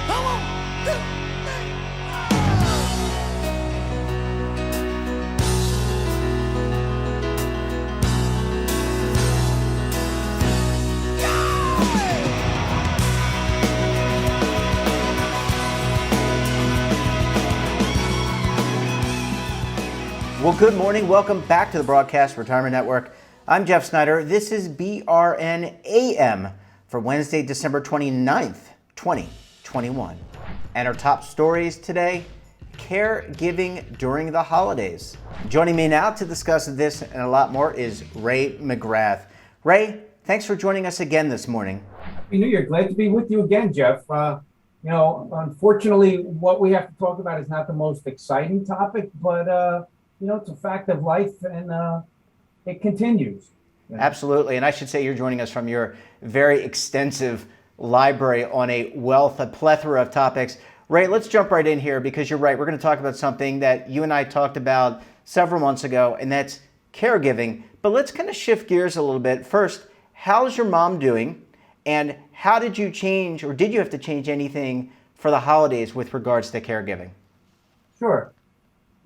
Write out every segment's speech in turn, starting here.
Come on, 2, 3. Well, good morning. Welcome back to the Broadcast Retirement Network. I'm Jeff Snyder. This is BRN AM for Wednesday, December 29th, 2021. And our top stories today, caregiving during the holidays. Joining me now to discuss this and a lot more is Ray McGrath. Ray, thanks for joining us again this morning. Happy New Year. Glad to be with you again, Jeff. Unfortunately, what we have to talk about is not the most exciting topic, but it's a fact of life, and it continues. Absolutely. And I should say you're joining us from your very extensive library on a plethora of topics. Ray, let's jump right in here because you're right. We're going to talk about something that you and I talked about several months ago, and that's caregiving. But let's kind of shift gears a little bit. First, how's your mom doing? And how did you change, or did you have to change anything for the holidays with regards to caregiving? Sure.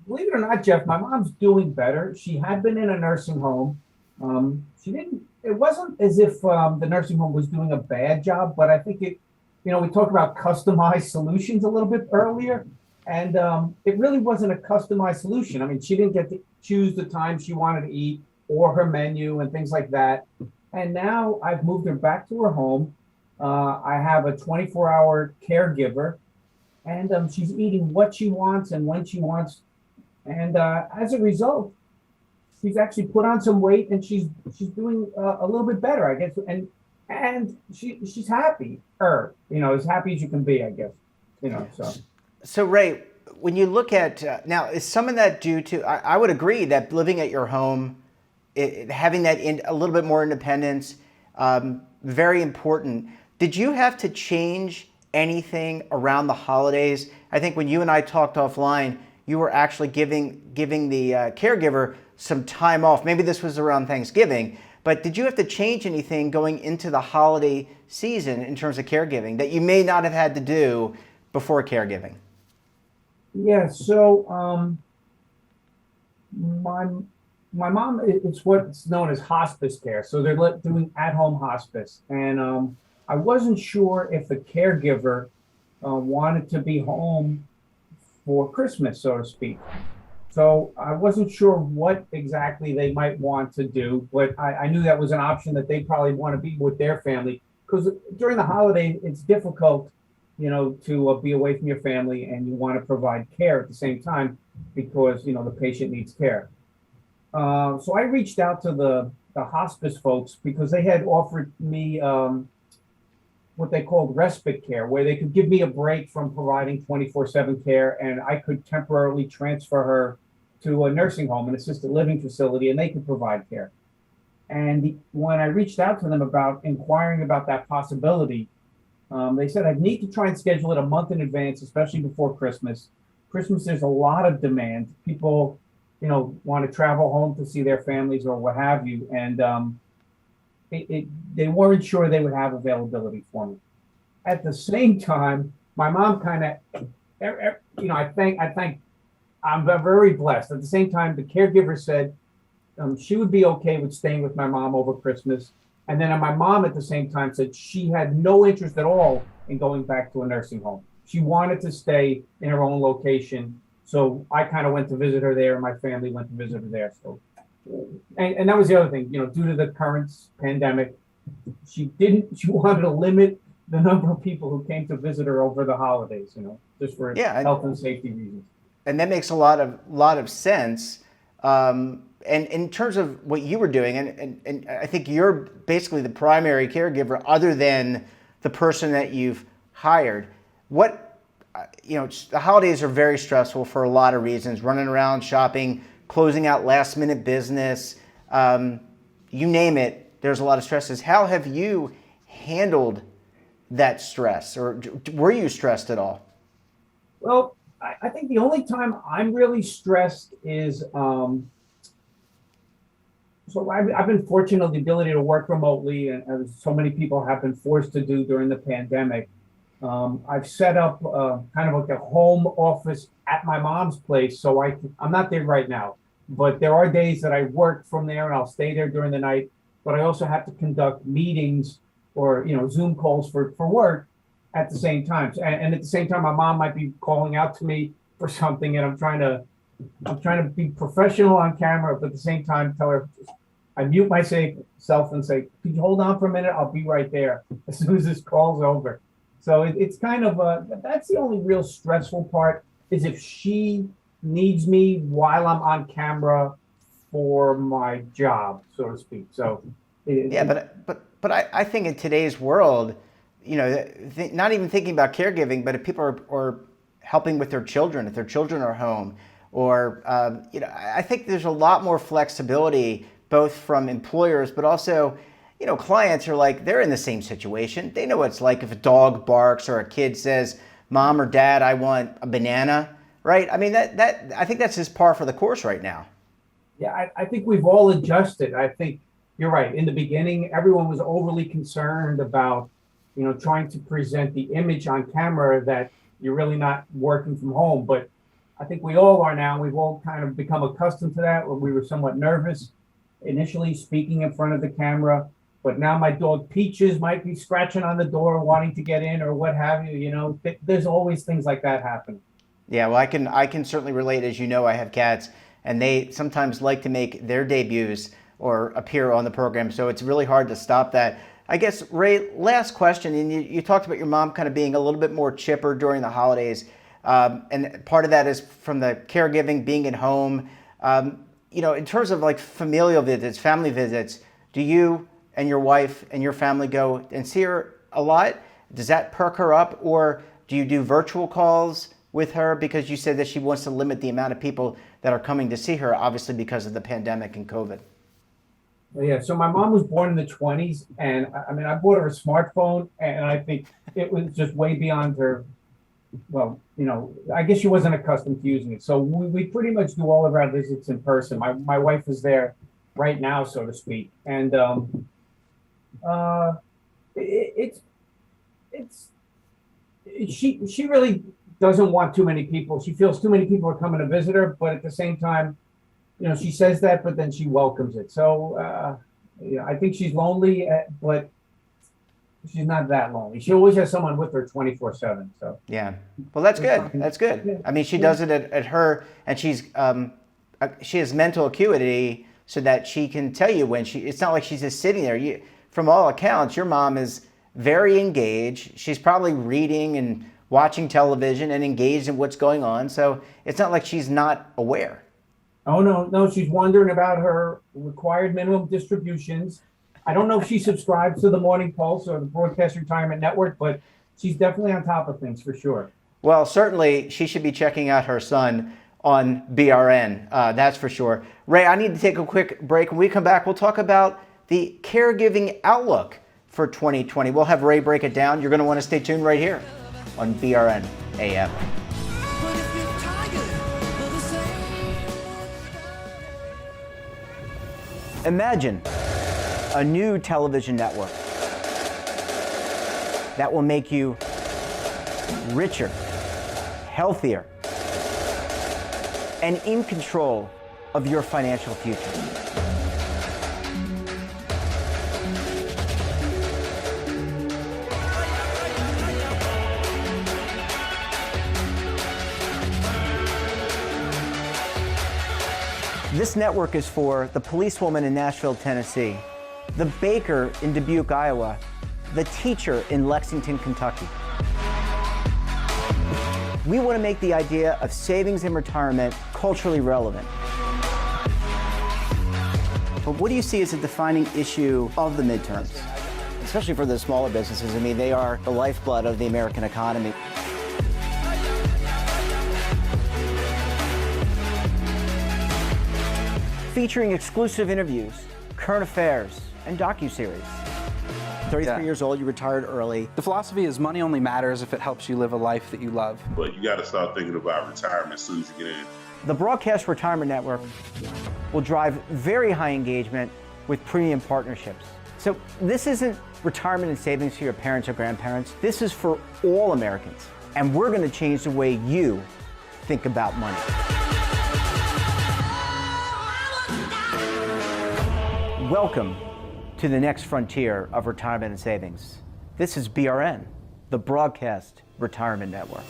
Believe it or not, Jeff, my mom's doing better. She had been in a nursing home. It wasn't as if the nursing home was doing a bad job, but I think we talked about customized solutions a little bit earlier, and it really wasn't a customized solution. I mean, she didn't get to choose the time she wanted to eat or her menu and things like that. And now I've moved her back to her home. I have a 24-hour caregiver, and she's eating what she wants and when she wants. And as a result, she's actually put on some weight, and she's doing a little bit better, I guess. And she's happy, as happy as you can be, I guess. So Ray, when you look at now, is some of that due to? I would agree that living at your home, having that a little bit more independence, very important. Did you have to change anything around the holidays? I think when you and I talked offline, you were actually giving the caregiver some time off. Maybe this was around Thanksgiving, but did you have to change anything going into the holiday season in terms of caregiving that you may not have had to do before caregiving? Yeah, so my mom, it's what's known as hospice care. So they're doing at-home hospice. And I wasn't sure if the caregiver wanted to be home for Christmas, so to speak. So I wasn't sure what exactly they might want to do, but I knew that was an option that they probably want to be with their family, because during the holiday, it's difficult, to be away from your family, and you want to provide care at the same time because, the patient needs care. So I reached out to the hospice folks because they had offered me what they called respite care, where they could give me a break from providing 24/7 care, and I could temporarily transfer her to a nursing home, an assisted living facility, and they could provide care. And when I reached out to them about inquiring about that possibility, they said I'd need to try and schedule it a month in advance, especially before Christmas. Christmas, there's a lot of demand. People, want to travel home to see their families or what have you, and they weren't sure they would have availability for me. At the same time, my mom kind of, I think I'm very blessed. At the same time, the caregiver said she would be okay with staying with my mom over Christmas. And then my mom at the same time said she had no interest at all in going back to a nursing home. She wanted to stay in her own location. So I kind of went to visit her there, and my family went to visit her there. So, and that was the other thing, due to the current pandemic, she wanted to limit the number of people who came to visit her over the holidays, just for health and safety reasons. And that makes a lot of sense. And in terms of what you were doing, and I think you're basically the primary caregiver other than the person that you've hired. The holidays are very stressful for a lot of reasons, running around, shopping, closing out last minute business, you name it, there's a lot of stresses. How have you handled that stress, or were you stressed at all? Well, I think the only time I'm really stressed is, so I've been fortunate the ability to work remotely, and as so many people have been forced to do during the pandemic. I've set up kind of like a home office at my mom's place, so I'm not there right now, but there are days that I work from there and I'll stay there during the night. But I also have to conduct meetings or Zoom calls for work at the same time. And at the same time, my mom might be calling out to me for something, and I'm trying to be professional on camera, but at the same time tell her I mute myself and say, "Could you hold on for a minute? I'll be right there as soon as this call's over." So it's kind of that's the only real stressful part, is if she needs me while I'm on camera for my job, so to speak. So Yeah, but I think in today's world, not even thinking about caregiving, but if people are helping with their children, if their children are home, or I think there's a lot more flexibility, both from employers, but also, clients are like, they're in the same situation. They know what it's like if a dog barks or a kid says, "Mom or Dad, I want a banana," right? I mean, that I think that's just par for the course right now. Yeah, I think we've all adjusted. I think you're right. In the beginning, everyone was overly concerned about, trying to present the image on camera that you're really not working from home. But I think we all are now. We've all kind of become accustomed to that, where we were somewhat nervous initially speaking in front of the camera. But now my dog Peaches might be scratching on the door, wanting to get in or what have you. There's always things like that happening. Yeah, well, I can certainly relate. As you know, I have cats, and they sometimes like to make their debuts or appear on the program, so it's really hard to stop that. I guess, Ray, last question, and you talked about your mom kind of being a little bit more chipper during the holidays, and part of that is from the caregiving, being at home. In terms of like familial visits, family visits, do you and your wife and your family go and see her a lot? Does that perk her up, or do you do virtual calls with her, because you said that she wants to limit the amount of people that are coming to see her, obviously because of the pandemic and COVID? Yeah, so my mom was born in the 20s, and I mean, I bought her a smartphone, and I think it was just way beyond her. Well, I guess she wasn't accustomed to using it. So we pretty much do all of our visits in person. My wife is there right now, so to speak. And she really doesn't want too many people. She feels too many people are coming to visit her, but at the same time, she says that, but then she welcomes it. So, I think she's lonely, but she's not that lonely. She always has someone with her 24/7. So yeah, well, that's good. That's good. I mean, she does it at her, and she has mental acuity so that she can tell you when it's not like she's just sitting there. From all accounts, your mom is very engaged. She's probably reading and watching television and engaged in what's going on. So it's not like she's not aware. Oh, no, she's wondering about her required minimum distributions. I don't know if she subscribes to the Morning Pulse or the Broadcast Retirement Network, but she's definitely on top of things for sure. Well, certainly she should be checking out her son on BRN, that's for sure. Ray, I need to take a quick break. When we come back, we'll talk about the caregiving outlook for 2020. We'll have Ray break it down. You're going to want to stay tuned right here on BRN AM. Imagine a new television network that will make you richer, healthier, and in control of your financial future. This network is for the policewoman in Nashville, Tennessee, the baker in Dubuque, Iowa, the teacher in Lexington, Kentucky. We want to make the idea of savings and retirement culturally relevant. But what do you see as a defining issue of the midterms, especially for the smaller businesses? I mean, they are the lifeblood of the American economy. Featuring exclusive interviews, current affairs, and docuseries. 33 years old, you retired early. The philosophy is money only matters if it helps you live a life that you love. But you got to start thinking about retirement as soon as you get in. The Broadcast Retirement Network will drive very high engagement with premium partnerships. So this isn't retirement and savings for your parents or grandparents. This is for all Americans. And we're going to change the way you think about money. Welcome to the next frontier of retirement and savings. This is BRN, the Broadcast Retirement Network.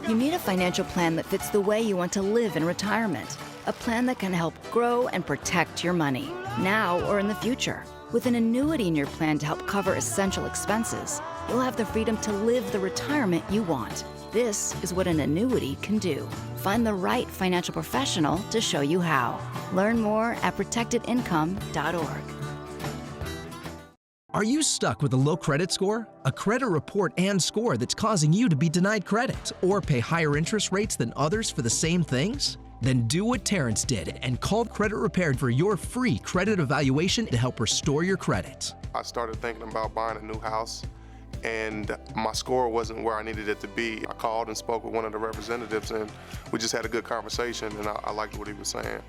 You need a financial plan that fits the way you want to live in retirement. A plan that can help grow and protect your money, now or in the future. With an annuity in your plan to help cover essential expenses, you'll have the freedom to live the retirement you want. This is what an annuity can do. Find the right financial professional to show you how. Learn more at protectedincome.org. Are you stuck with a low credit score? A credit report and score that's causing you to be denied credit or pay higher interest rates than others for the same things? Then do what Terrence did and called Credit Repaired for your free credit evaluation to help restore your credit. I started thinking about buying a new house, and my score wasn't where I needed it to be. I called and spoke with one of the representatives, and we just had a good conversation, and I liked what he was saying.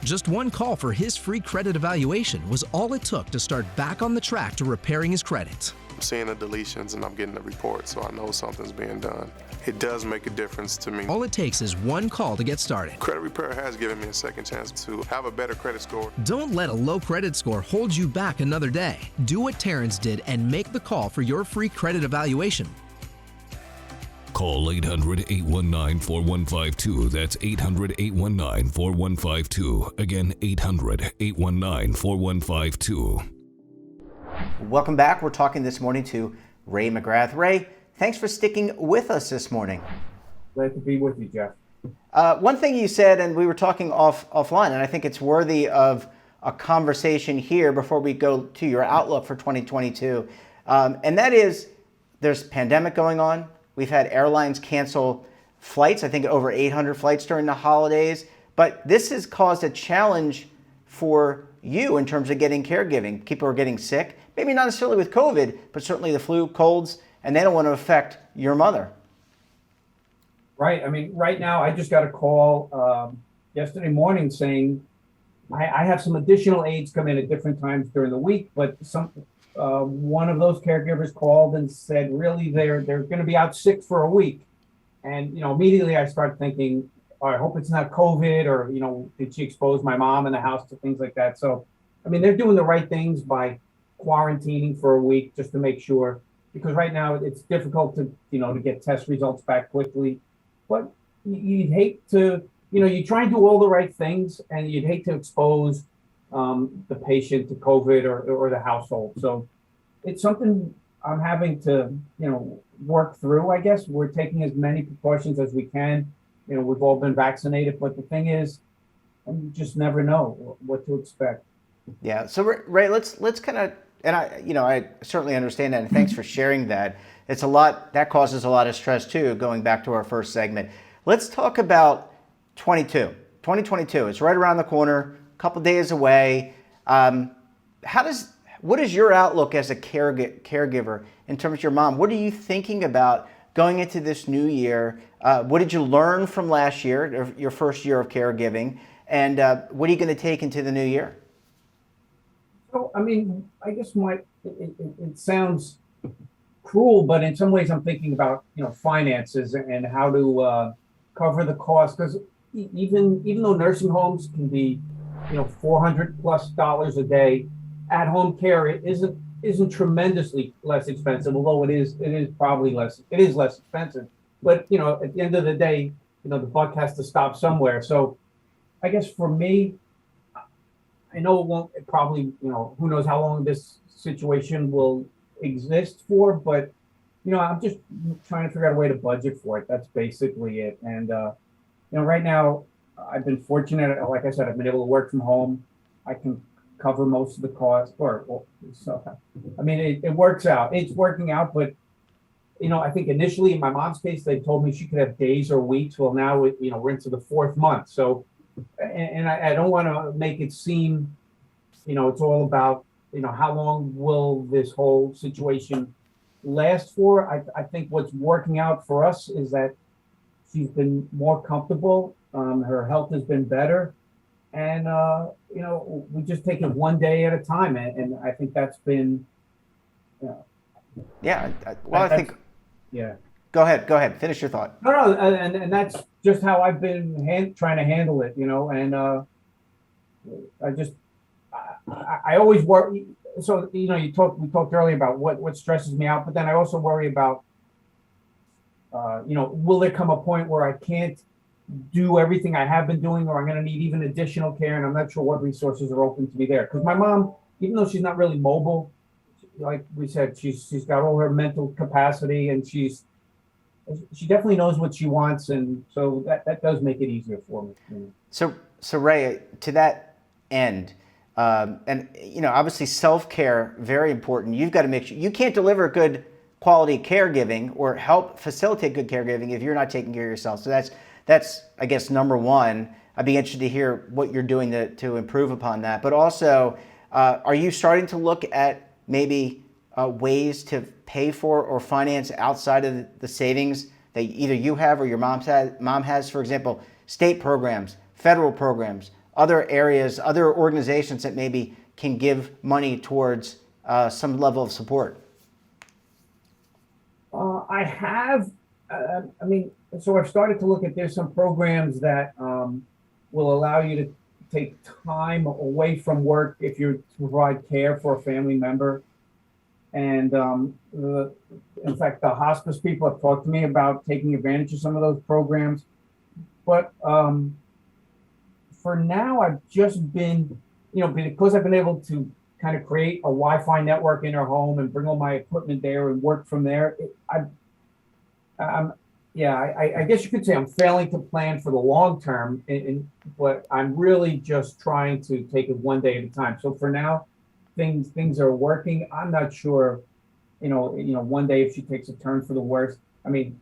Just one call for his free credit evaluation was all it took to start back on the track to repairing his credit. I'm seeing the deletions and I'm getting the report, so I know something's being done. It does make a difference to me. All it takes is one call to get started. Credit Repair has given me a second chance to have a better credit score. Don't let a low credit score hold you back another day. Do what Terrence did and make the call for your free credit evaluation. Call 800-819-4152. That's 800-819-4152. Again, 800-819-4152. Welcome back. We're talking this morning to Ray McGrath. Ray, thanks for sticking with us this morning. Glad to be with you, Jeff. One thing you said, and we were talking offline, and I think it's worthy of a conversation here before we go to your outlook for 2022, and that is there's a pandemic going on. We've had airlines cancel flights, I think over 800 flights during the holidays. But this has caused a challenge for you in terms of getting caregiving. People are getting sick, maybe not necessarily with COVID, but certainly the flu, colds, and they don't want to affect your mother. Right. I mean, right now, I just got a call yesterday morning saying I have some additional aides come in at different times during the week, but one of those caregivers called and said, really, they're going to be out sick for a week. And, immediately I start thinking, I hope it's not COVID or, did she expose my mom in the house to things like that? So, I mean, they're doing the right things by quarantining for a week just to make sure, because right now it's difficult to get test results back quickly. But you'd hate to, you try and do all the right things and you'd hate to expose the patient to COVID or the household. So it's something I'm having to, work through, I guess. We're taking as many precautions as we can. We've all been vaccinated, but the thing is, you just never know what to expect. Yeah. So Ray, let's kind of, and I certainly understand that, and thanks for sharing that. It's a lot, that causes a lot of stress too, going back to our first segment. Let's talk about 2022. It's right around the corner, a couple days away. What is your outlook as a caregiver in terms of your mom? What are you thinking about going into this new year? What did you learn from last year, your first year of caregiving? And what are you going to take into the new year? So, I mean, I guess it sounds cruel, but in some ways I'm thinking about, finances and how to cover the cost. Because even though nursing homes can be, $400+ a day, at-home care isn't tremendously less expensive, although it is probably less. It is less expensive, but at the end of the day, the buck has to stop somewhere. So, I guess for me, I know it won't probably, who knows how long this situation will exist for, but I'm just trying to figure out a way to budget for it. That's basically it. And right now, I've been fortunate. Like I said, I've been able to work from home. I can cover most of the costs, so I mean, it works out. It's working out, but I think initially in my mom's case, they told me she could have days or weeks. Well, now we're into the 4th month. So, and I don't want to make it seem, it's all about, how long will this whole situation last for. I think what's working out for us is that she's been more comfortable. Her health has been better. And, we just take it one day at a time. And I think that's been, Yeah. Well, I think. yeah. Go ahead. Go ahead. Finish your thought. No, and that's just how I've been trying to handle it, and I always worry. So, we talked earlier about what stresses me out, but then I also worry about, will there come a point where I can't do everything I have been doing, or I'm going to need even additional care, and I'm not sure what resources are open to me there. Because my mom, even though she's not really mobile, like we said, she's got all her mental capacity, and she definitely knows what she wants, and so that does make it easier for me. So Ray, to that end, and obviously self-care, very important. You've got to make sure you can't deliver good quality caregiving or help facilitate good caregiving if you're not taking care of yourself. So that's I guess number one. I'd be interested to hear what you're doing to improve upon that. But also, are you starting to look at maybe ways to pay for or finance outside of the savings that either you have or your mom has? For example, state programs, federal programs, other areas, other organizations that maybe can give money towards some level of support. I have, so I've started to look at, there's some programs that will allow you to take time away from work if you're to provide care for a family member. And in fact, the hospice people have talked to me about taking advantage of some of those programs. But for now, I've just been, because I've been able to kind of create a Wi-Fi network in our home and bring all my equipment there and work from there. I guess you could say I'm failing to plan for the long term, but I'm really just trying to take it one day at a time. So for now, things are working. I'm not sure, one day if she takes a turn for the worse. I mean,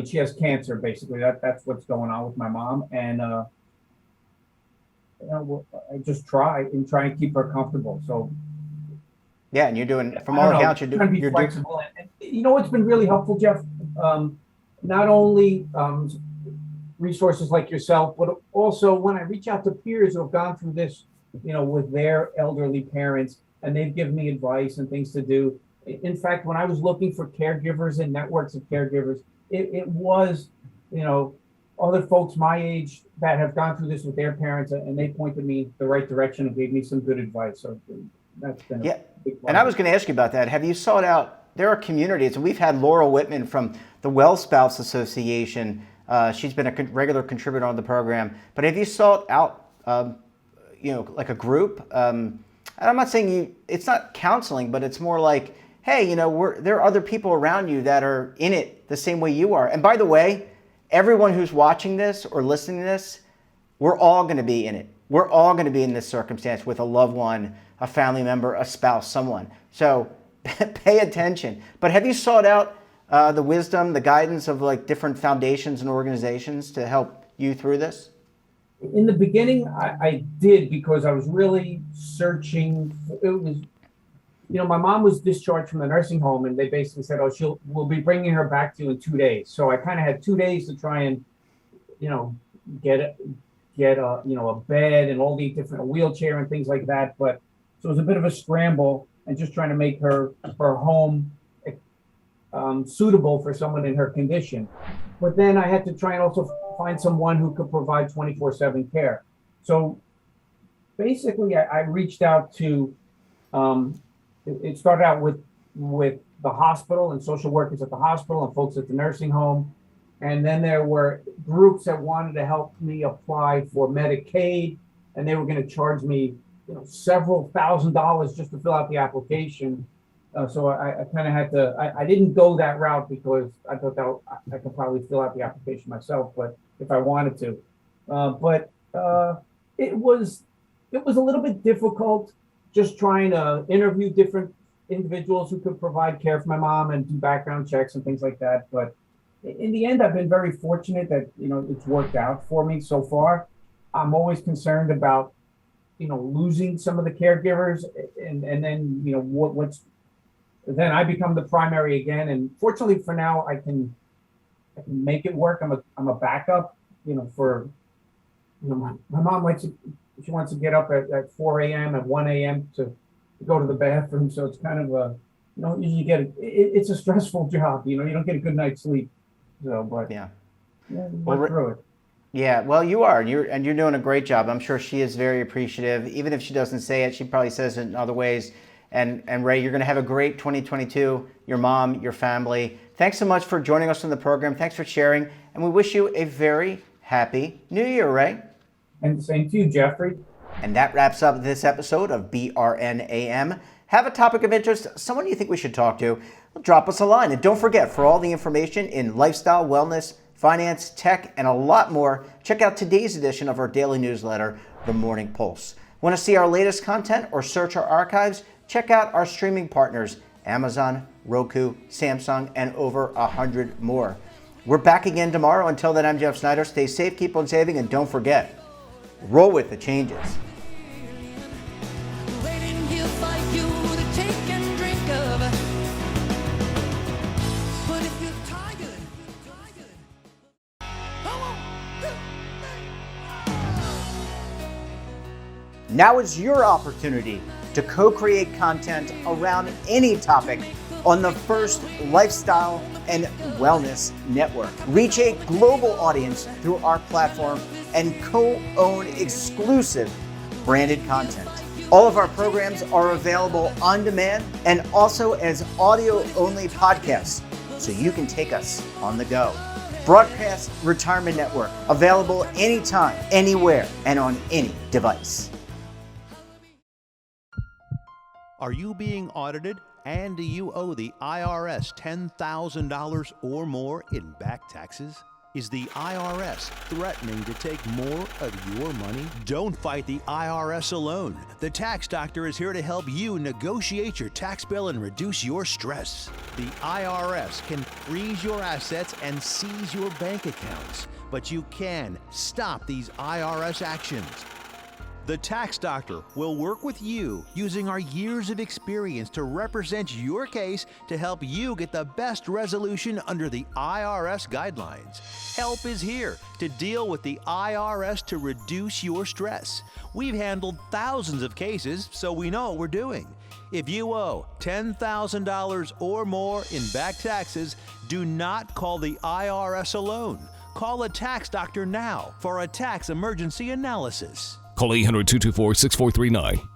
she has cancer, basically. That's what's going on with my mom, and I just try and keep her comfortable. So yeah, and you're doing, from all accounts, you're doing. You're flexible. And what's been really helpful, Jeff? Not only resources like yourself, but also when I reach out to peers who have gone through this, with their elderly parents, and they've given me advice and things to do. In fact, when I was looking for caregivers and networks of caregivers, it was, other folks my age that have gone through this with their parents, and they pointed me the right direction and gave me some good advice. So that's been a big part. And I was going to ask you about that. Have you sought out? There are communities, and we've had Laura Whitman from the Well Spouse Association. She's been a regular contributor on the program. But have you sought out, like a group? And I'm not saying it's not counseling, but it's more like, hey, there are other people around you that are in it the same way you are. And by the way, everyone who's watching this or listening to this, we're all going to be in it. We're all going to be in this circumstance with a loved one, a family member, a spouse, someone. So pay attention. But have you sought out the wisdom, the guidance of like different foundations and organizations to help you through this? In the beginning, I did, because I was really searching. It was, my mom was discharged from the nursing home, and they basically said, "Oh, we'll be bringing her back to you in 2 days." So I kind of had 2 days to try and, get a bed and all the different, a wheelchair and things like that. But so it was a bit of a scramble, and just trying to make her home suitable for someone in her condition. But then I had to try and also find someone who could provide 24/7 care. So basically, I reached out to, it started out with the hospital and social workers at the hospital and folks at the nursing home. And then there were groups that wanted to help me apply for Medicaid, and they were going to charge me, several $1,000s just to fill out the application. So I kind of had to, I didn't go that route because I thought that I could probably fill out the application myself, but if I wanted to. It was a little bit difficult just trying to interview different individuals who could provide care for my mom and do background checks and things like that. But in the end, I've been very fortunate that, it's worked out for me so far. I'm always concerned about, losing some of the caregivers, and then, then I become the primary again. And fortunately for now, I can make it work. I'm a backup, for, my mom she wants to get up at 4 a.m. and 1 a.m. to go to the bathroom. So it's kind of you get it's a stressful job. You don't get a good night's sleep. So, but Yeah. Went through it. Yeah, well, you are, and you're doing a great job. I'm sure she is very appreciative. Even if she doesn't say it, she probably says it in other ways. And Ray, you're going to have a great 2022. Your mom, your family. Thanks so much for joining us on the program. Thanks for sharing, and we wish you a very happy New Year, Ray. And the same to you, Jeffrey. And that wraps up this episode of BRN AM. Have a topic of interest, someone you think we should talk to, drop us a line. And don't forget, for all the information in lifestyle, wellness, finance, tech, and a lot more, check out today's edition of our daily newsletter, The Morning Pulse. Want to see our latest content or search our archives? Check out our streaming partners, Amazon, Roku, Samsung, and over 100 more. We're back again tomorrow. Until then, I'm Jeff Snyder. Stay safe, keep on saving, and don't forget, roll with the changes. Waiting here for you to take and drink of. But if you're tired, come on. Now is your opportunity to co-create content around any topic on the first lifestyle and wellness network. Reach a global audience through our platform and co-own exclusive branded content. All of our programs are available on demand and also as audio-only podcasts, so you can take us on the go. Broadcast Retirement Network, available anytime, anywhere, and on any device. Are you being audited and do you owe the IRS $10,000 or more in back taxes? Is the IRS threatening to take more of your money? Don't fight the IRS alone. The Tax Doctor is here to help you negotiate your tax bill and reduce your stress. The IRS can freeze your assets and seize your bank accounts, but you can stop these IRS actions. The Tax Doctor will work with you using our years of experience to represent your case to help you get the best resolution under the IRS guidelines. Help is here to deal with the IRS to reduce your stress. We've handled thousands of cases, so we know what we're doing. If you owe $10,000 or more in back taxes, do not call the IRS alone. Call a Tax Doctor now for a tax emergency analysis. Call 800-224-6439.